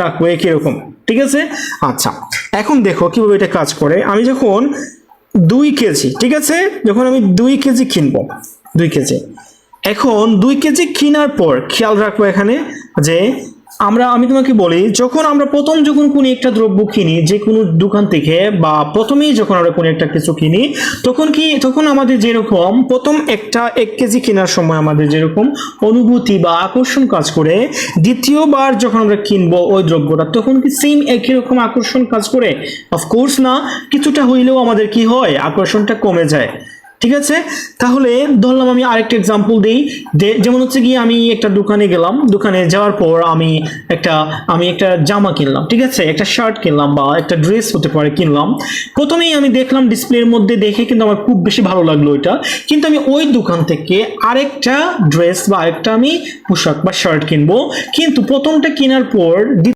রাখবো একই রকম, ঠিক আছে। আচ্ছা, এখন দেখো কিভাবে এটা কাজ করে। আমি যখন 2 কেজি, ঠিক আছে, যখন আমি 2 কেজি কিনবো, 2 কেজি, এখন 2 কেজি কেনার পর খেয়াল রাখবো এখানে যে আমি তোমাকে বলি, যখন আমরা যখন কোনো একটা দ্রব্য কিনি যে কোনো দোকান থেকে, বা প্রথমেই যখন আমরা কোনো একটা কিছু কিনি, তখন আমাদের যেরকম প্রথম 1 কেজি কেনার সময় আমাদের যেরকম অনুভূতি বা আকর্ষণ কাজ করে, দ্বিতীয়বার যখন আমরা কিনবো ওই দ্রব্যটা, তখন কি সেম একই রকম আকর্ষণ কাজ করে? অফকোর্স না, কিছুটা হইলেও আমাদের কি হয়, আকর্ষণটা কমে যায়, ঠিক আছে। তাহলে ধরলাম আমি আরেকটা এক্সাম্পল দিই, যেমন হচ্ছে কি আমি একটা দোকানে গেলাম, দোকানে যাওয়ার পর আমি একটা জামা কিনলাম, ঠিক আছে, একটা শার্ট কিনলাম বা একটা ড্রেস হতে পারে কিনলাম। প্রথমেই আমি দেখলাম ডিসপ্লের মধ্যে, দেখে কিন্তু আমার খুব বেশি ভালো লাগলো এটা, কিন্তু আমি ওই দোকান থেকে আরেকটা ড্রেস বা আরেকটা আমি পোশাক বা শার্ট কিনবো, কিন্তু প্রথমটা কেনার পর